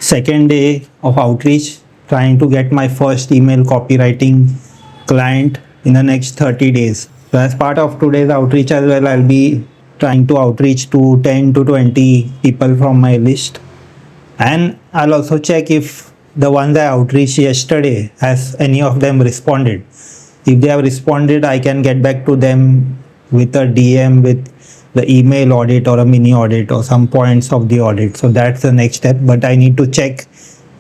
second day of outreach, trying to get my first email copywriting client in the next 30 days. So as part of today's outreach as well, I'll be trying to outreach to 10 to 20 people from my list. And I'll also check if the ones I outreached yesterday, has any of them responded. If they have responded, I can get back to them with a DM with the email audit or a mini audit or some points of the audit. So that's the next step, but I need to check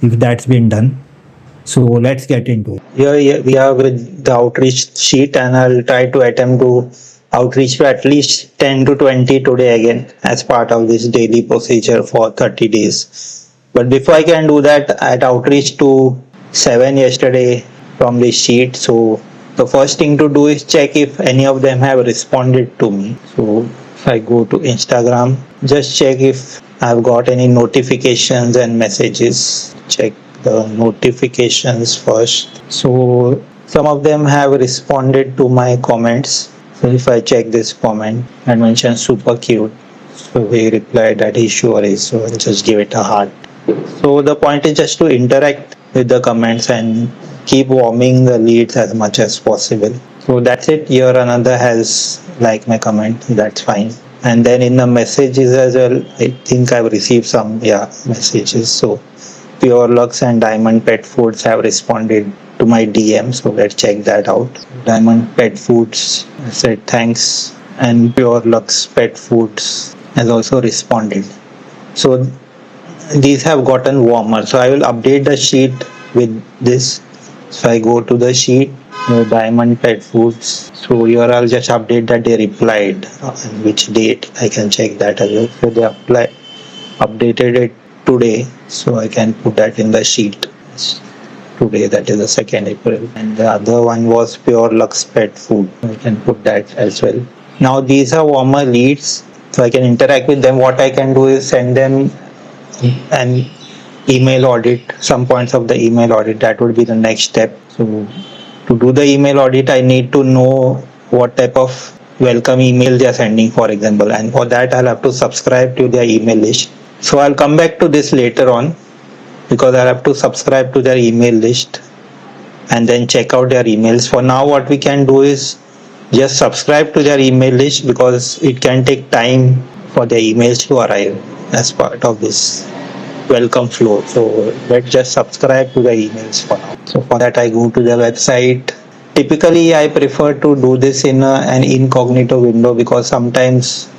if that's been done. So let's get into it. Here we are with the outreach sheet, and I'll try to attempt to outreach to at least 10 to 20 today again as part of this daily procedure for 30 days. But before I can do that, I had outreach to 7 yesterday from this sheet. So the first thing to do is check if any of them have responded to me. So if I go to Instagram, just check if I've got any notifications and messages. Check the notifications first. So some of them have responded to my comments. So if I check this comment and mention super cute, so he replied that he sure is. So I'll just give it a heart. So the point is just to interact with the comments and keep warming the leads as much as possible. So that's it. Here another has liked my comment. That's fine. And then in the messages as well, I think I've received some messages. So Pure Lux and Diamond Pet Foods have responded to my DM. So let's check that out. Diamond Pet Foods said thanks, and Pure Lux Pet Foods has also responded. So these have gotten warmer. So I will update the sheet with this. So I go to the sheet, Diamond Pet Foods. So here I'll just update that they replied and which date. I can check that as well. So they updated it today. So I can put that in the sheet. Today, that is the 2nd April. And the other one was Pure Lux Pet Food. I can put that as well. Now these are warmer leads. So I can interact with them. What I can do is send them an email audit, some points of the email audit. That would be the next step. So to do the email audit, I need to know what type of welcome email they are sending, for example, and for that I'll have to subscribe to their email list. So I'll come back to this later on, because I'll have to subscribe to their email list and then check out their emails. For now, what we can do is just subscribe to their email list, because it can take time for their emails to arrive as part of this welcome flow. So let's just subscribe to the emails for now. So for that, I go to the website. Typically, I prefer to do this in an incognito window, because sometimes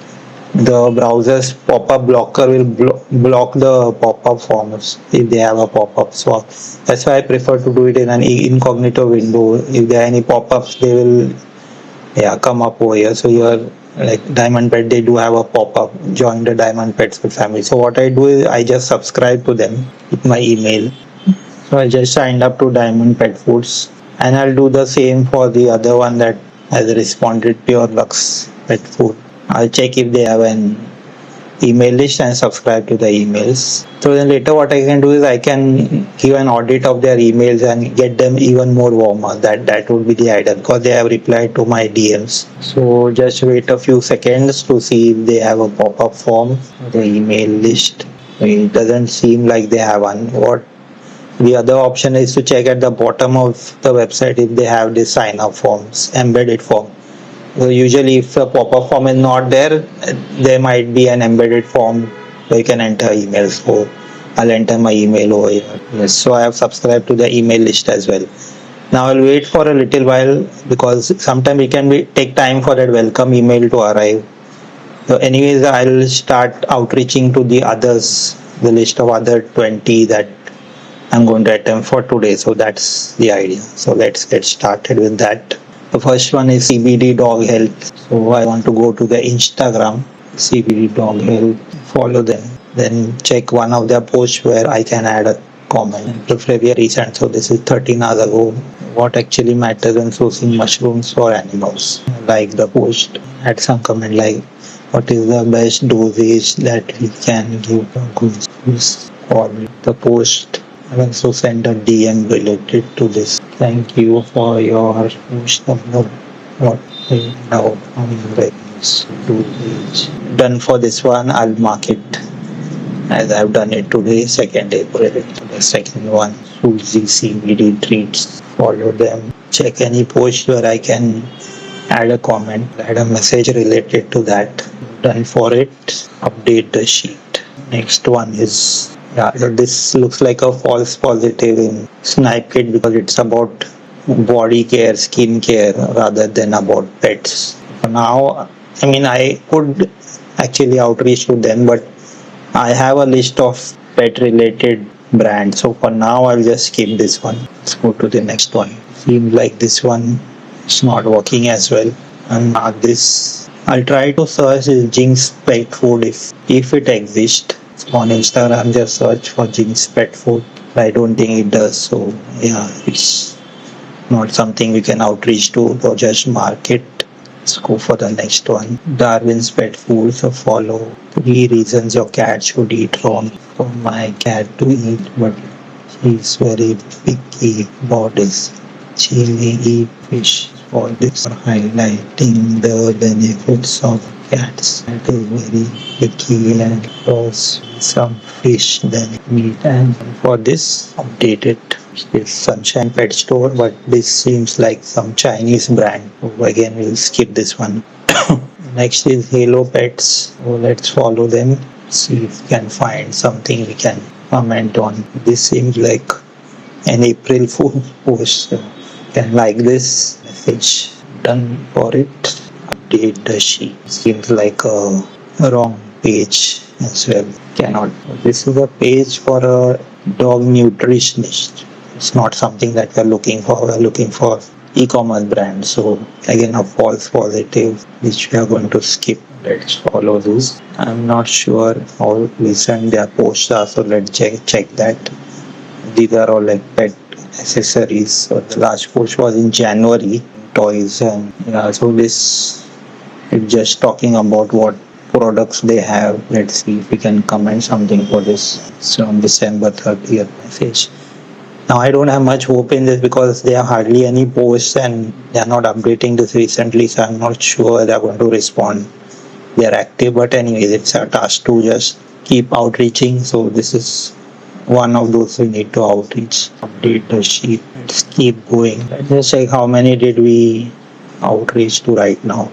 the browser's pop-up blocker will block the pop-up forms if they have a pop-up. So that's why I prefer to do it in an incognito window. If there are any pop-ups, they will come up over here. So here, like Diamond Pet, they do have a pop-up, join the Diamond Pets family. So what I do is I just subscribe to them with my email. So I just signed up to Diamond Pet Foods, and I'll do the same for the other one that has responded, Pure Lux Pet Food. I'll check if they have an email list and subscribe to the emails. So then later what I can do is I can give an audit of their emails and get them even more warmer. That would be the idea, because they have replied to my DMs. So just wait a few seconds to see if they have a pop-up form, the email list. It doesn't seem like they have one. What the other option is to check at the bottom of the website if they have the sign-up forms, embedded form. So usually if a pop-up form is not there, there might be an embedded form where you can enter emails. So I'll enter my email over here. Yes, so I have subscribed to the email list as well. Now I'll wait for a little while, because sometimes it can take time for that welcome email to arrive. So anyways, I'll start outreaching to the others, the list of other 20 that I'm going to attempt for today. So that's the idea. So let's get started with that. The first one is CBD Dog Health. So I want to go to the Instagram, CBD Dog Health, follow them. Then check one of their posts where I can add a comment. Preferably recent. So this is 13 hours ago. What actually matters in sourcing mushrooms for animals? Like the post. Add some comment like, what is the best dosage that we can give to goose? Or the post. I will also send a DM related to this. Thank you for your post of what now done for this one. I'll mark it as I've done it today, 2nd April. The second one, Suzy CBD treats. Follow them. Check any post where I can add a comment, add a message related to that. Done for it. Update the sheet. Next one is, yeah, this looks like a false positive in Snipekit because it's about body care, skin care rather than about pets. For now, I mean, I could actually outreach to them, but I have a list of pet related brands. So for now, I'll just skip this one. Let's go to the next one. Seems like this one is not working as well. And this, I'll try to search Jinx Pet Food if it exists. On Instagram, just search for Jinx Pet Food. I don't think it does. So yeah, it's not something we can outreach to or just market. Let's go for the next one. Darwin's Pet Food. So follow 3 reasons your cat should eat raw. For my cat to eat, but she's very picky about this. She may eat fish. For this, highlighting the benefits of cats. That is very picky and prefers some fish than meat. And for this, updated this Sunshine Pet Store, but this seems like some Chinese brand. So again, we'll skip this one. Next is Halo Pets. So let's follow them. See if we can find something we can comment on. This seems like an April Fool post. So can like this message. Done for it. Update the sheet. Seems like a wrong page as well. Cannot. This is a page for a dog nutritionist. It's not something that we're looking for. We're looking for e-commerce brand. So again, a false positive which we are going to skip. Let's follow this. I'm not sure how recent their posts are, so let's check that. These are all like pet accessories. So the last post was in January. Toys, and yeah, so this is just talking about what products they have. Let's see if we can comment something for this. So on December 30th message. Now I don't have much hope in this because there are hardly any posts and they are not updating this recently, so I'm not sure they're going to respond. They are active, but anyways, it's a task to just keep outreaching. So this is one of those we need to outreach. Update the sheet. Let's keep going. Let's just check how many did we outreach to right now.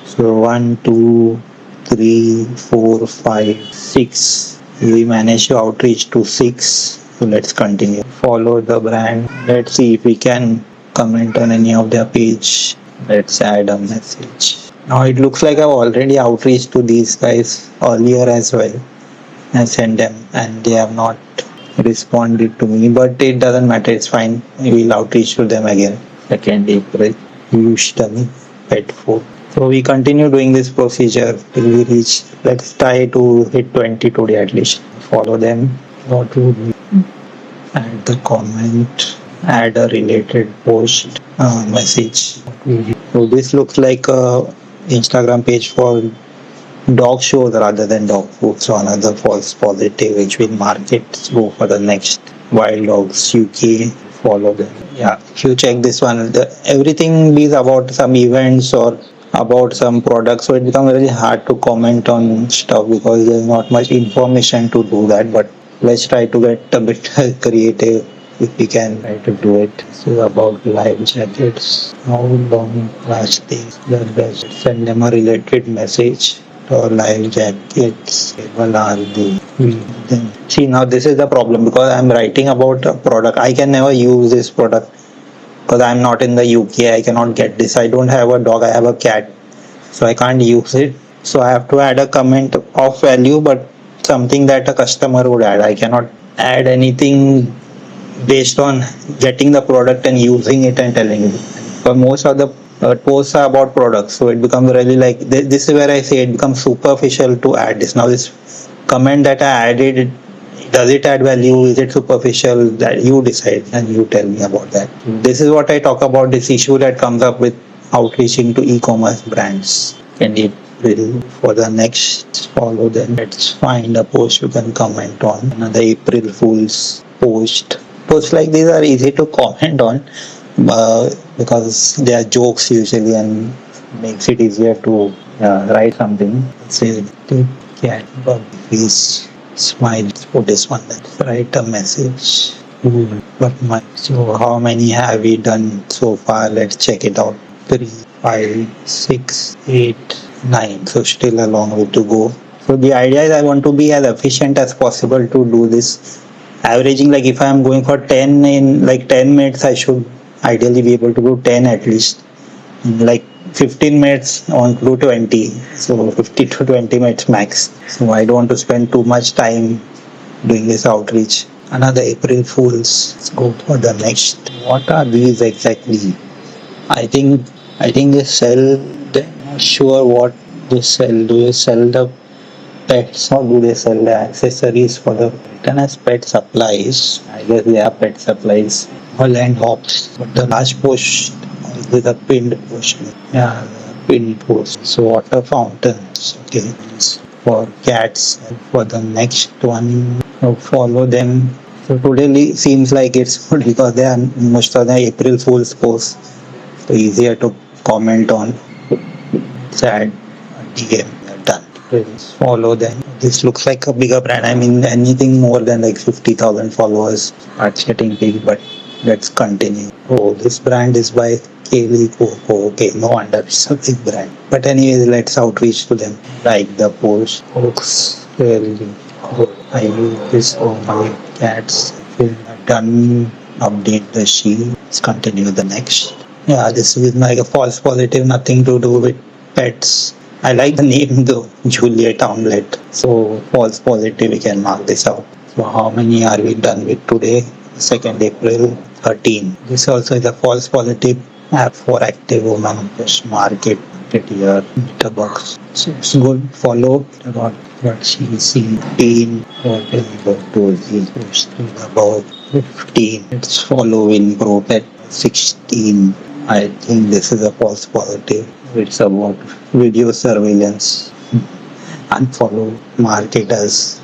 So 1, 2, 3, 4, 5, 6. We managed to outreach to 6. So let's continue. Follow the brand. Let's see if we can comment on any of their page. Let's add a message. Now it looks like I've already outreached to these guys earlier as well. I sent them and they have not responded to me, but it doesn't matter, it's fine. We'll outreach to them again. 2nd April, Houston Pet Food. So we continue doing this procedure till we reach, let's try to hit 20 today at least. Follow them. What would we add the comment, add a related post, message. So this looks like a Instagram page for dog shows rather than dog food. So another false positive which will market. Let's go for the next. Wild Dogs UK. Follow them. Yeah, if you check this one, everything is about some events or about some products, so it becomes very hard to comment on stuff because there's not much information to do that. But let's try to get a bit creative if we can try to do it. This is about life jackets. How long last things the best? Send them a related message. Or life jackets. Well, are they? See, now this is the problem because I'm writing about a product. I can never use this product because I'm not in the UK. I cannot get this. I don't have a dog. I have a cat, so I can't use it. So I have to add a comment of value, but something that a customer would add. I cannot add anything based on getting the product and using it and telling you. But most of the posts are about products, so it becomes really like this is where I say it becomes superficial to add this. Now this comment that I added, does it add value? Is it superficial? That you decide and you tell me about that. This is what I talk about, this issue that comes up with outreaching to e-commerce brands. Can it will for the next follow them. Let's find a post you can comment on. Another April Fool's post. Posts like these are easy to comment on because they are jokes usually and makes it easier to write something. Say cat bug face Smile. Let's put this one. Let's write a message. But so how many have we done so far? Let's check it out. 3, 5, 6, 8, 9. So still a long way to go. So the idea is I want to be as efficient as possible to do this. Averaging, like if I am going for 10 in like 10 minutes, I should ideally be able to do 10 at least. Like 15 minutes I want to do 20. So 50 to 20 minutes max. So I don't want to spend too much time doing this outreach. Another April Fools. Let's go for the next. What are these exactly? I think they sell. I'm not sure what they sell. Do they sell the pets or do they sell the accessories for the written as pet supplies? I guess they are pet supplies. Holland hops. But the last post with a pinned post. Yeah, pinned post. So water fountains. Okay. For cats. For the next one, follow them. So today seems like it's good because they are most of the April Fool's posts. So easier to comment on. Sad DM. Done. Please follow them. This looks like a bigger brand. I mean, anything more than like 50,000 followers starts getting big, but let's continue. Oh, this brand is by Kaylee Coco. Okay, no wonder it's a big brand. But anyways, let's outreach to them. Like the post. Folks, really. I use this for my cats. Done. Update the sheet. Let's continue the next. Yeah, this is like a false positive, nothing to do with pets. I like the name though, Juliet Omelette. So false positive, we can mark this out. So how many are we done with today? 2nd April, 13. This also is a false positive app for active women. Just mark it here in the box. So it's good. Follow what she is seeing. 15. What is about 15. It's following group at 16. I think this is a false positive. It's about video surveillance. Unfollow. Mark it as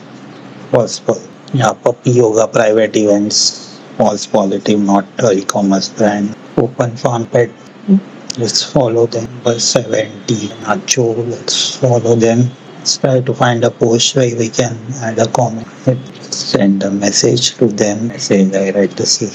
false positive. Yeah, puppy yoga private events. False positive, not e-commerce brand. Open farm pet. Let's follow them. Number 70. Nacho. Let's follow them. Let's try to find a post where we can add a comment. Let's send a message to them. Saying I write to see.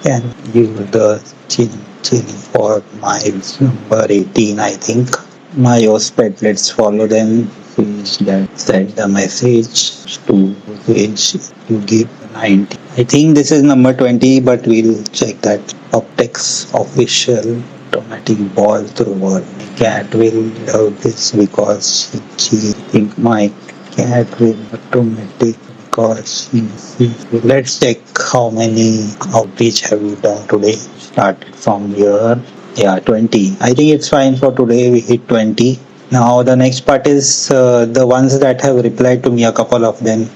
Can you the chili for miles. Number 18, I think. My pet. Let's follow them. Page that send the message to page to give 90. I think this is number 20, but we'll check that. Optics official automatic ball through wall. My cat will love this because she think my cat will automatic because let's check how many outreach have we done today. Started from here. Yeah, 20. I think it's fine for today. We hit 20. Now the next part is the ones that have replied to me, a couple of them.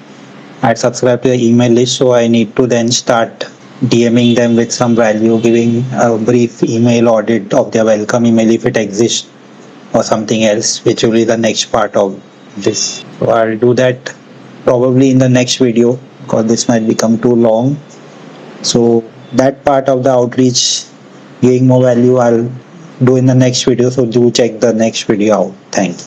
I had subscribed to the email list, so I need to then start DMing them with some value, giving a brief email audit of their welcome email if it exists or something else, which will be the next part of this. So I'll do that probably in the next video because this might become too long. So that part of the outreach, giving more value, I'll do in the next video. So do check the next video out. Thanks.